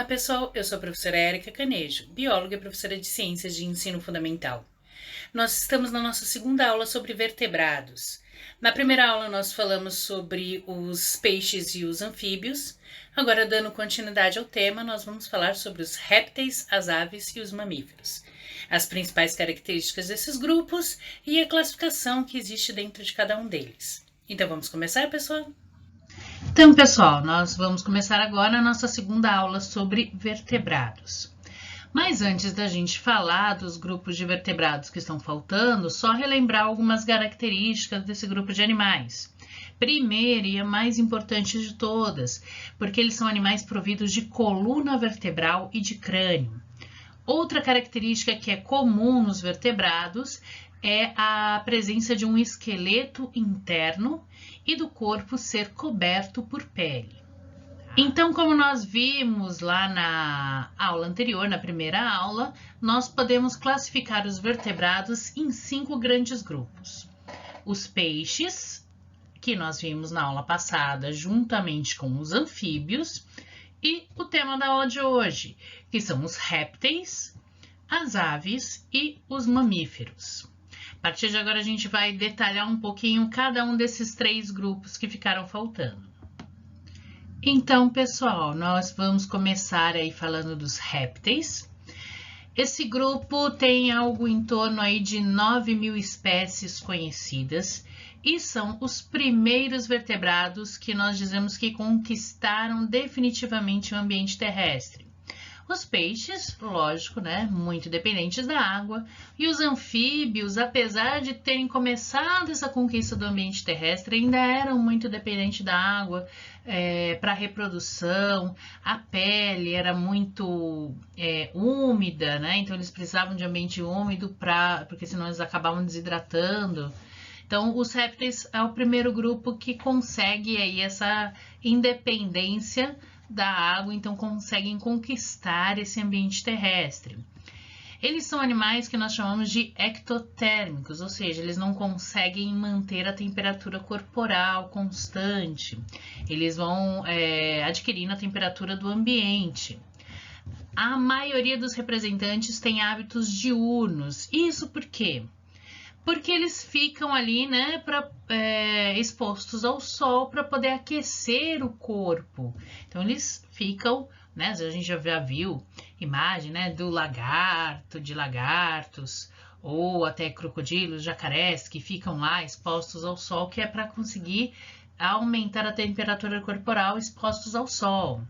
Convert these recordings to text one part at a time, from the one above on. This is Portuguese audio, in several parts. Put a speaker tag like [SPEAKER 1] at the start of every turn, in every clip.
[SPEAKER 1] Olá pessoal, eu sou a professora Érica Canejo, bióloga e professora de Ciências de Ensino Fundamental. Nós estamos na nossa segunda aula sobre vertebrados. Na primeira aula nós falamos sobre os peixes e os anfíbios. Agora, dando continuidade ao tema, nós vamos falar sobre os répteis, as aves e os mamíferos. As principais características desses grupos e a classificação que existe dentro de cada um deles. Então vamos começar, pessoal? Então, pessoal, nós vamos começar agora a nossa segunda aula sobre vertebrados. Mas antes da gente falar dos grupos de vertebrados que estão faltando, só relembrar algumas características desse grupo de animais. Primeira e a mais importante de todas, porque eles são animais providos de coluna vertebral e de crânio. Outra característica que é comum nos vertebrados é a presença de um esqueleto interno e do corpo ser coberto por pele. Então, como nós vimos lá na aula anterior, na primeira aula, nós podemos classificar os vertebrados em 5 grandes grupos. Os peixes, que nós vimos na aula passada, juntamente com os anfíbios, e o tema da aula de hoje, que são os répteis, as aves e os mamíferos. A partir de agora, a gente vai detalhar um pouquinho cada um desses 3 grupos que ficaram faltando. Então, pessoal, nós vamos começar aí falando dos répteis. Esse grupo tem algo em torno aí de 9.000 espécies conhecidas e são os primeiros vertebrados que nós dizemos que conquistaram definitivamente o ambiente terrestre. Os peixes, lógico, né, muito dependentes da água, e os anfíbios, apesar de terem começado essa conquista do ambiente terrestre, ainda eram muito dependentes da água para reprodução. A pele era muito úmida, né, então eles precisavam de ambiente úmido porque senão eles acabavam desidratando. Então, os répteis é o primeiro grupo que consegue aí essa independência da água, então conseguem conquistar esse ambiente terrestre. Eles são animais que nós chamamos de ectotérmicos, ou seja, eles não conseguem manter a temperatura corporal constante. Eles vão adquirindo a temperatura do ambiente. A maioria dos representantes tem hábitos diurnos. Isso por quê? Porque eles ficam ali, né, expostos ao sol para poder aquecer o corpo. Então, eles ficam, né, a gente já viu imagem, né, do lagarto, de lagartos, ou até crocodilos, jacarés, que ficam lá expostos ao sol, que é para conseguir aumentar a temperatura corporal expostos ao sol.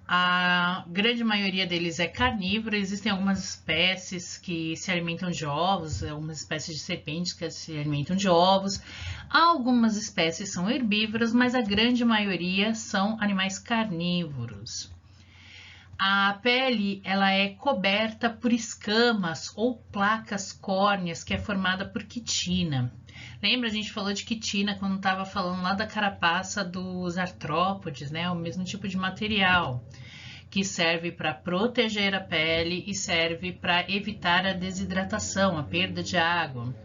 [SPEAKER 1] A grande maioria deles é carnívora, existem algumas espécies que se alimentam de ovos, algumas espécies de serpentes que se alimentam de ovos, algumas espécies são herbívoras, mas a grande maioria são animais carnívoros. A pele ela é coberta por escamas ou placas córneas, que é formada por quitina. Lembra, a gente falou de quitina quando estava falando lá da carapaça dos artrópodes, né? O mesmo tipo de material que serve para proteger a pele e serve para evitar a desidratação, a perda de água.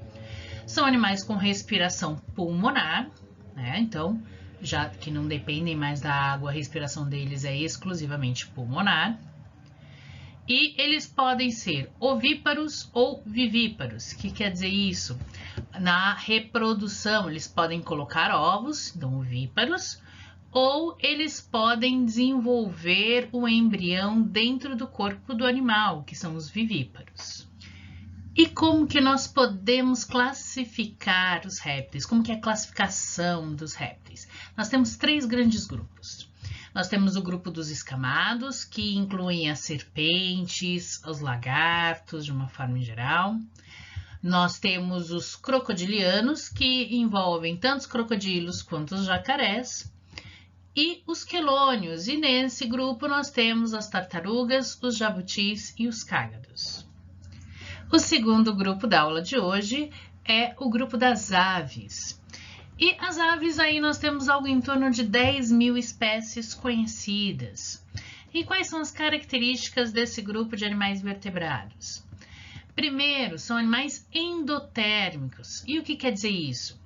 [SPEAKER 1] São animais com respiração pulmonar, né? Então, já que não dependem mais da água, a respiração deles é exclusivamente pulmonar. E eles podem ser ovíparos ou vivíparos. O que quer dizer isso? Na reprodução, eles podem colocar ovos, então ovíparos, ou eles podem desenvolver o embrião dentro do corpo do animal, que são os vivíparos. E como que nós podemos classificar os répteis? Como que é a classificação dos répteis? Nós temos 3 grandes grupos. Nós temos o grupo dos escamados, que incluem as serpentes, os lagartos, de uma forma em geral. Nós temos os crocodilianos, que envolvem tanto os crocodilos quanto os jacarés. E os quelônios, e nesse grupo nós temos as tartarugas, os jabutis e os cágados. O segundo grupo da aula de hoje é o grupo das aves. E as aves aí nós temos algo em torno de 10.000 espécies conhecidas. E quais são as características desse grupo de animais vertebrados? Primeiro, são animais endotérmicos. E o que quer dizer isso?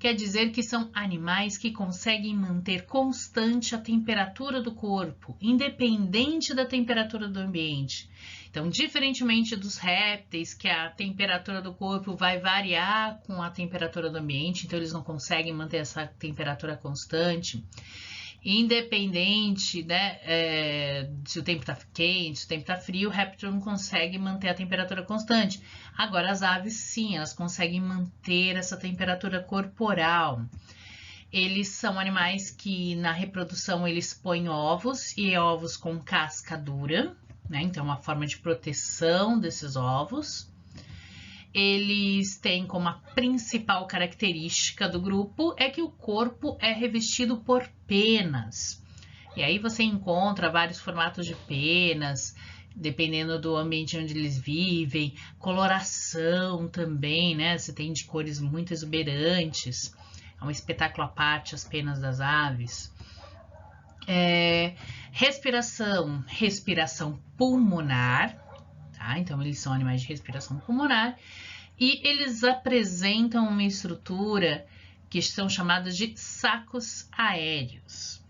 [SPEAKER 1] quer dizer que são animais que conseguem manter constante a temperatura do corpo, independente da temperatura do ambiente. Então, diferentemente dos répteis, que a temperatura do corpo vai variar com a temperatura do ambiente, então eles não conseguem manter essa temperatura constante. Independente, né, se o tempo está quente, se o tempo está frio, o réptil não consegue manter a temperatura constante. Agora, as aves, sim, elas conseguem manter essa temperatura corporal. Eles são animais que, na reprodução, eles põem ovos, e ovos com casca dura, né? Então, uma forma de proteção desses ovos. Eles têm como a principal característica do grupo é que o corpo é revestido por penas. E aí você encontra vários formatos de penas, dependendo do ambiente onde eles vivem, coloração também, né? Você tem de cores muito exuberantes. É um espetáculo à parte as penas das aves. Respiração pulmonar. Tá? Então, eles são animais de respiração pulmonar e eles apresentam uma estrutura que são chamadas de sacos aéreos.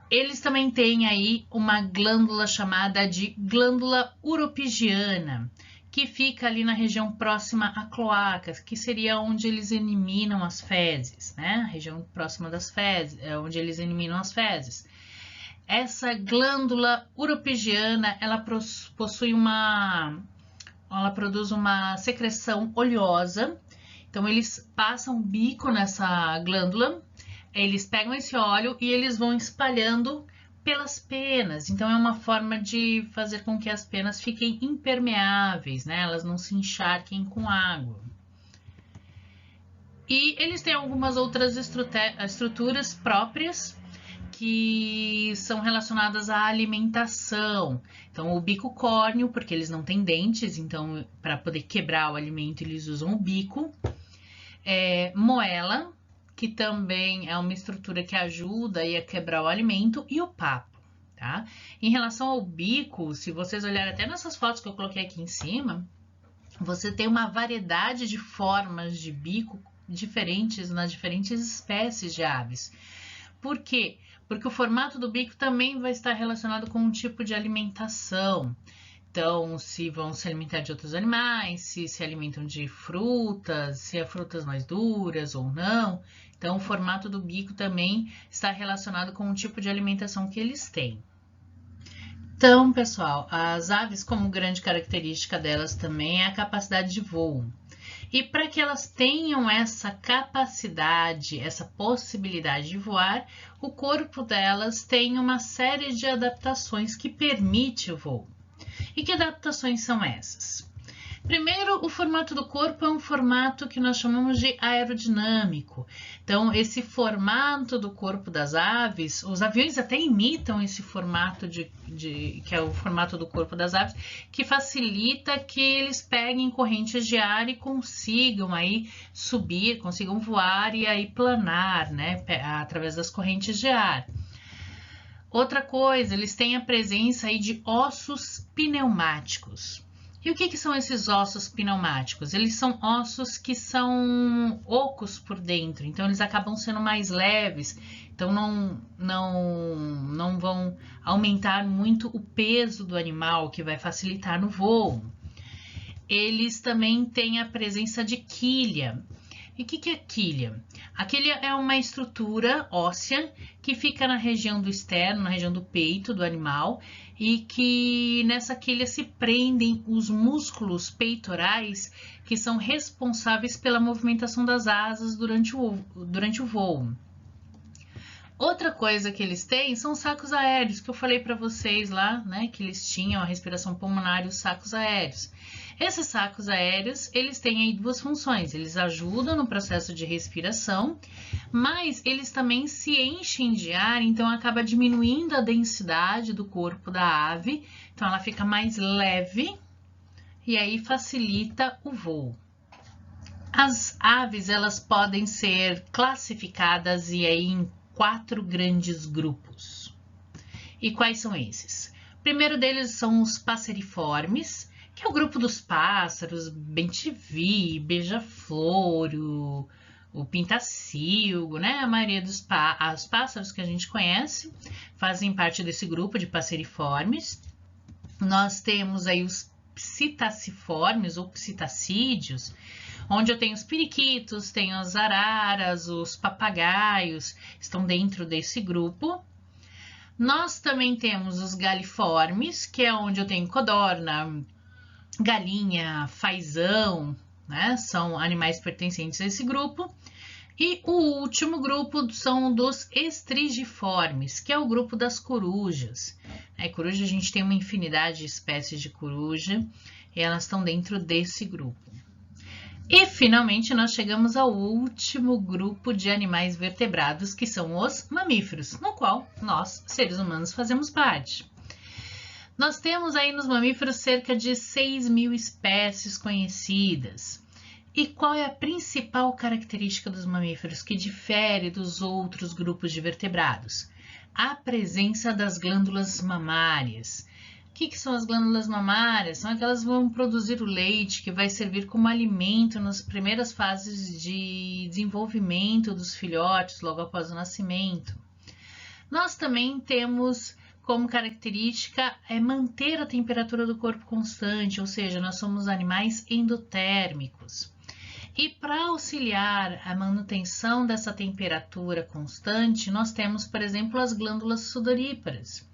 [SPEAKER 1] Eles também têm aí uma glândula chamada de glândula uropigiana, que fica ali na região próxima à cloaca, que seria onde eles eliminam as fezes, né? A região próxima das fezes, é onde eles eliminam as fezes. Essa glândula uropigiana, ela produz uma secreção oleosa. Então, eles passam o bico nessa glândula, eles pegam esse óleo e eles vão espalhando pelas penas. Então, é uma forma de fazer com que as penas fiquem impermeáveis, né? Elas não se encharquem com água. E eles têm algumas outras estruturas próprias, que são relacionadas à alimentação. Então, o bico córneo, porque eles não têm dentes, então, para poder quebrar o alimento, eles usam o bico. Moela, que também é uma estrutura que ajuda a quebrar o alimento, e o papo, tá? Em relação ao bico, se vocês olharem até nessas fotos que eu coloquei aqui em cima, você tem uma variedade de formas de bico diferentes nas diferentes espécies de aves. Por quê? Porque o formato do bico também vai estar relacionado com um tipo de alimentação. Então, se vão se alimentar de outros animais, se alimentam de frutas, se é frutas mais duras ou não. Então, o formato do bico também está relacionado com o tipo de alimentação que eles têm. Então, pessoal, as aves, como grande característica delas também é a capacidade de voo. E para que elas tenham essa capacidade, essa possibilidade de voar, o corpo delas tem uma série de adaptações que permite o voo. E que adaptações são essas? Primeiro, o formato do corpo é um formato que nós chamamos de aerodinâmico. Então, esse formato do corpo das aves, os aviões até imitam esse formato que é o formato do corpo das aves, que facilita que eles peguem correntes de ar e consigam aí subir, consigam voar e aí planar, né, através das correntes de ar. Outra coisa, eles têm a presença aí de ossos pneumáticos. E o que são esses ossos pneumáticos? Eles são ossos que são ocos por dentro, então eles acabam sendo mais leves, então não vão aumentar muito o peso do animal, que vai facilitar no voo. Eles também têm a presença de quilha. E o que é quilha? A quilha é uma estrutura óssea que fica na região do externo, na região do peito do animal, e que nessa quilha se prendem os músculos peitorais que são responsáveis pela movimentação das asas durante o voo. Outra coisa que eles têm são os sacos aéreos, que eu falei para vocês lá, né, que eles tinham a respiração pulmonar e os sacos aéreos. Esses sacos aéreos, eles têm aí duas funções, eles ajudam no processo de respiração, mas eles também se enchem de ar, então acaba diminuindo a densidade do corpo da ave, então ela fica mais leve e aí facilita o voo. As aves, elas podem ser classificadas e aí em 4 grandes grupos. E quais são esses? O primeiro deles são os passeriformes, que é o grupo dos pássaros, bem-te-vi, beija-flor, o pintacilgo, né? A maioria dos pássaros que a gente conhece fazem parte desse grupo de passeriformes. Nós temos aí os psittaciformes ou psitacídeos, onde eu tenho os periquitos, tenho as araras, os papagaios, estão dentro desse grupo. Nós também temos os galiformes, que é onde eu tenho codorna, galinha, fazão, né? São animais pertencentes a esse grupo. E o último grupo são dos estrigiformes, que é o grupo das corujas. Coruja, a gente tem uma infinidade de espécies de coruja e elas estão dentro desse grupo. E, finalmente, nós chegamos ao último grupo de animais vertebrados, que são os mamíferos, no qual nós, seres humanos, fazemos parte. Nós temos aí nos mamíferos cerca de 6.000 espécies conhecidas. E qual é a principal característica dos mamíferos que difere dos outros grupos de vertebrados? A presença das glândulas mamárias. O que são as glândulas mamárias? São aquelas que vão produzir o leite, que vai servir como alimento nas primeiras fases de desenvolvimento dos filhotes, logo após o nascimento. Nós também temos como característica manter a temperatura do corpo constante, ou seja, nós somos animais endotérmicos. E para auxiliar a manutenção dessa temperatura constante, nós temos, por exemplo, as glândulas sudoríparas.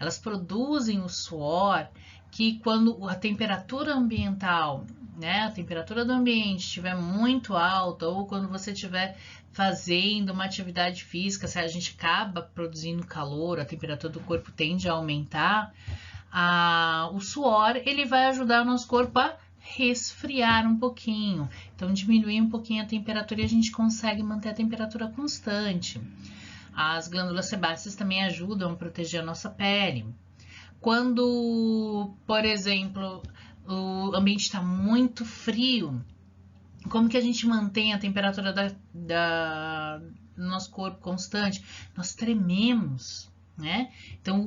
[SPEAKER 1] Elas produzem o suor que, quando a temperatura ambiental, a temperatura do ambiente estiver muito alta, ou quando você estiver fazendo uma atividade física, se a gente acaba produzindo calor, a temperatura do corpo tende a aumentar, o suor ele vai ajudar o nosso corpo a resfriar um pouquinho. Então, diminuir um pouquinho a temperatura e a gente consegue manter a temperatura constante. As glândulas sebáceas também ajudam a proteger a nossa pele. Quando, por exemplo, o ambiente está muito frio, como que a gente mantém a temperatura do nosso corpo constante? Nós trememos, né? Então,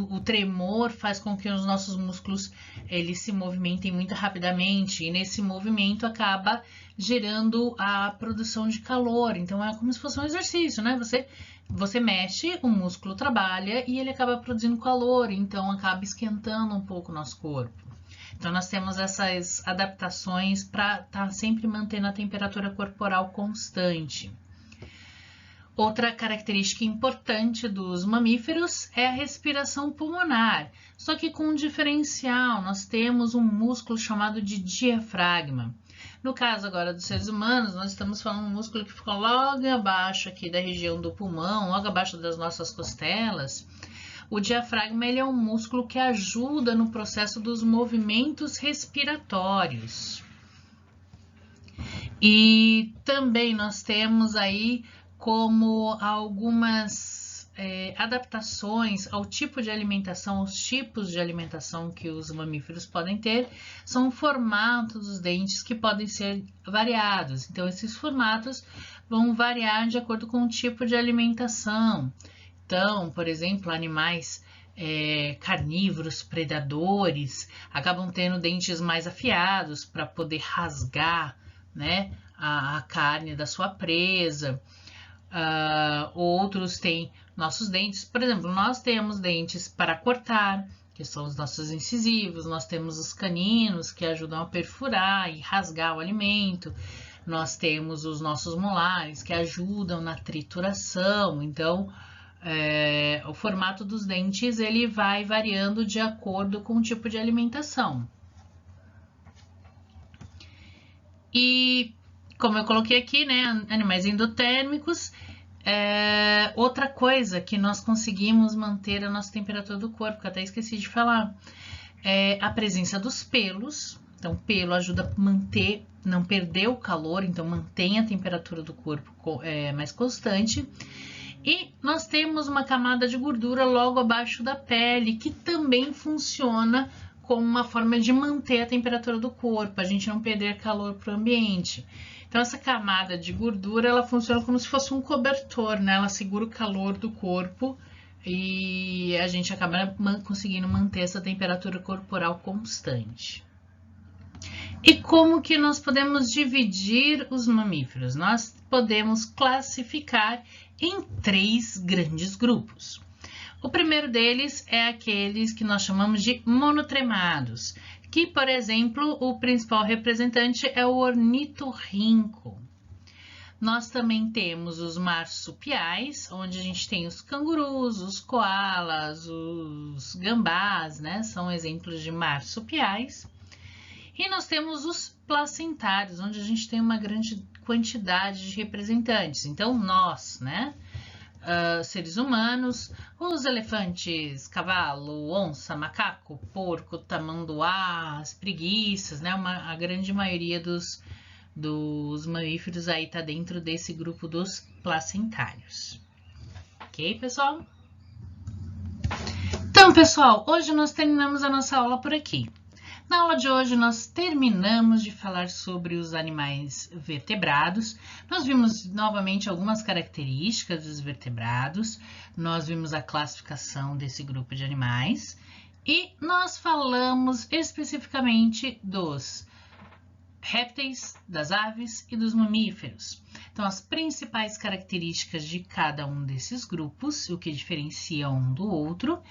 [SPEAKER 1] o tremor faz com que os nossos músculos eles se movimentem muito rapidamente e nesse movimento acaba gerando a produção de calor. Então, é como se fosse um exercício, né? Você mexe, o músculo trabalha e ele acaba produzindo calor, então acaba esquentando um pouco o nosso corpo. Então, nós temos essas adaptações para estar sempre mantendo a temperatura corporal constante. Outra característica importante dos mamíferos é a respiração pulmonar, só que com um diferencial, nós temos um músculo chamado de diafragma. No caso agora dos seres humanos, nós estamos falando de um músculo que fica logo abaixo aqui da região do pulmão, logo abaixo das nossas costelas. O diafragma ele é um músculo que ajuda no processo dos movimentos respiratórios. E também nós temos aí como algumas adaptações ao tipo de alimentação, aos tipos de alimentação que os mamíferos podem ter, são formatos dos dentes que podem ser variados. Então, esses formatos vão variar de acordo com o tipo de alimentação. Então, por exemplo, animais carnívoros, predadores, acabam tendo dentes mais afiados para poder rasgar, né, a carne da sua presa. Outros têm nossos dentes, por exemplo, nós temos dentes para cortar, que são os nossos incisivos, nós temos os caninos, que ajudam a perfurar e rasgar o alimento, nós temos os nossos molares, que ajudam na trituração. Então, o formato dos dentes ele vai variando de acordo com o tipo de alimentação. E como eu coloquei aqui, né, animais endotérmicos, outra coisa que nós conseguimos manter a nossa temperatura do corpo, que eu até esqueci de falar, é a presença dos pelos. Então, pelo ajuda a manter, não perder o calor, então mantém a temperatura do corpo mais constante. E nós temos uma camada de gordura logo abaixo da pele, que também funciona como uma forma de manter a temperatura do corpo, a gente não perder calor para o ambiente. Então, essa camada de gordura, ela funciona como se fosse um cobertor, né? Ela segura o calor do corpo e a gente acaba conseguindo manter essa temperatura corporal constante. E como que nós podemos dividir os mamíferos? Nós podemos classificar em 3 grandes grupos. O primeiro deles é aqueles que nós chamamos de monotremados, que, por exemplo, o principal representante é o ornitorrinco. Nós também temos os marsupiais, onde a gente tem os cangurus, os coalas, os gambás, né? São exemplos de marsupiais. E nós temos os placentários, onde a gente tem uma grande quantidade de representantes. Então, nós, né? Seres humanos, os elefantes, cavalo, onça, macaco, porco, tamanduá, as preguiças, né? A grande maioria dos mamíferos aí tá dentro desse grupo dos placentários. Ok, pessoal? Então, pessoal, hoje nós terminamos a nossa aula por aqui. Na aula de hoje, nós terminamos de falar sobre os animais vertebrados. Nós vimos novamente algumas características dos vertebrados, nós vimos a classificação desse grupo de animais e nós falamos especificamente dos répteis, das aves e dos mamíferos. Então, as principais características de cada um desses grupos, o que diferencia um do outro,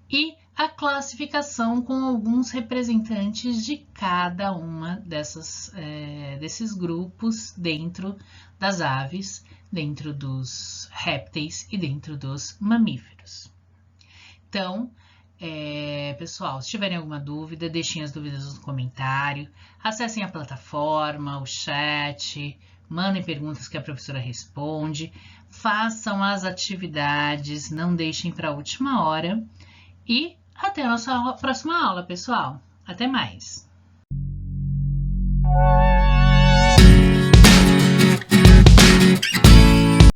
[SPEAKER 1] e a classificação com alguns representantes de cada uma desses grupos dentro das aves, dentro dos répteis e dentro dos mamíferos. Então, pessoal, se tiverem alguma dúvida, deixem as dúvidas no comentário, acessem a plataforma, o chat, mandem perguntas que a professora responde, façam as atividades, não deixem para a última hora e até a nossa próxima aula, pessoal. Até mais!